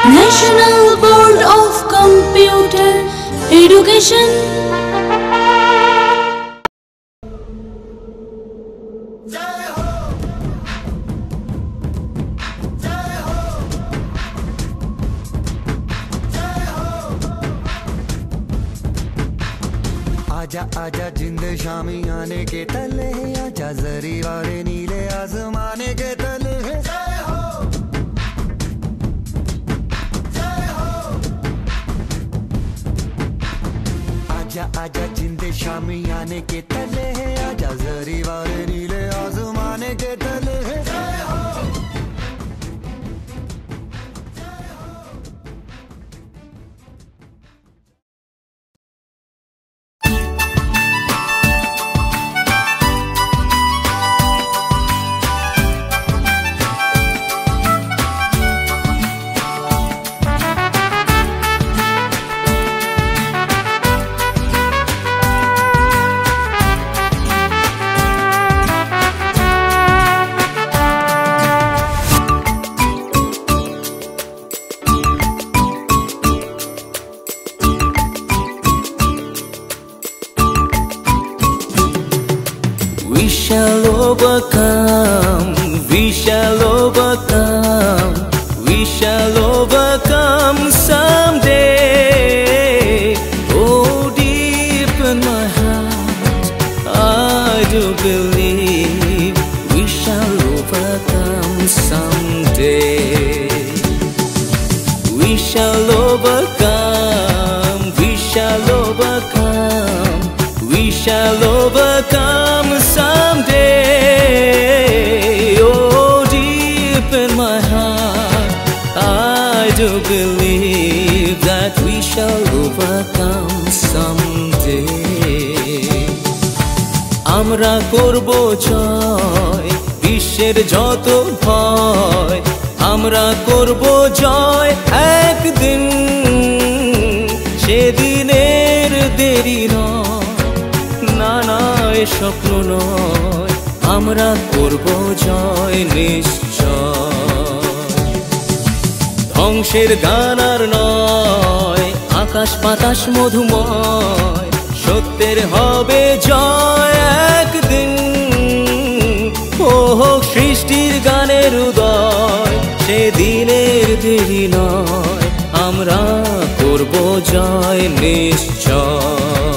National Board of Computer Education. आजा आजा जिंद शामी आने के तले, आजा जरी वाले नीले आसमाने के तले। जय हो जय हो। आजा आजा जिंद शामी आने के तले, आजा जरी वाले नीले आसमाने के तले। जय हो। We shall overcome, we shall overcome, we shall overcome someday. Oh, deep in my heart, I do believe we shall overcome someday. We shall overcome, we shall overcome, we shall overcome someday. Oh, deep in my heart, I do believe that we shall overcome someday. Amra korbo joy, বিশ্বের যত ভয়, আমরা করব জয় একদিন। সেদিনের দেরি নয়, না না এ স্বপ্ন নয়, আমরা করব জয় নিশ্চয়। ধ্বংসের গান আর নয়, আকাশ বাতাস মধুময়, সত্যের হবে জয় একদিন। ও হোক সৃষ্টির গানের উদয়, সেদিনের দেরি নয়, আমরা করব জয় নিশ্চয়।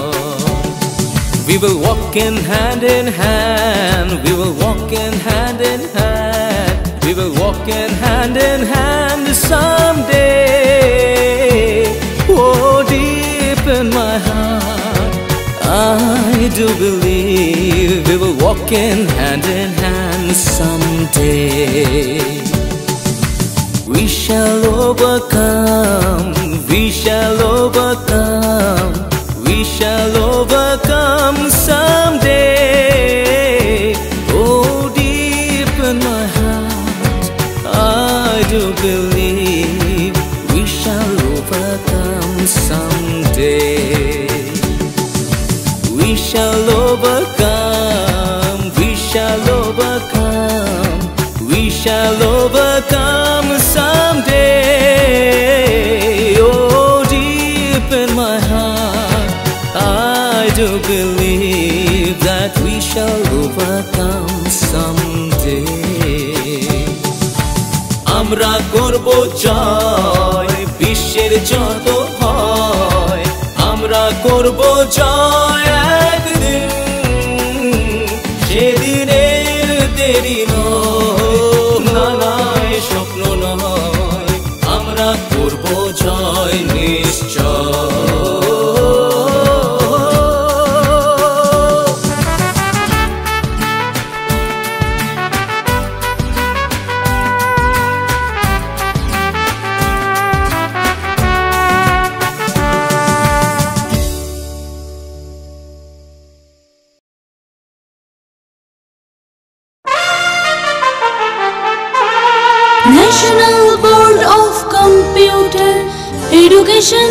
We will walk in hand, we will walk in hand, we will walk in hand someday. Oh, deep in my heart, I do believe we will walk in hand someday. We shall overcome, we shall overcome, we shall overcome someday. Oh, deep in my heart, I do believe we shall overcome someday. We shall overcome, we shall overcome, we shall overcome someday. Oh, deep in my heart, I do believe that we shall overcome someday. আমরা করব জয় বিশ্বের যত হয়, আমরা করব জয় একদিন। সেদিনের দেরি নয়, না না এ স্বপ্ন নয়, আমরা করব জয় নিশ্চয়। National Board of Computer Education.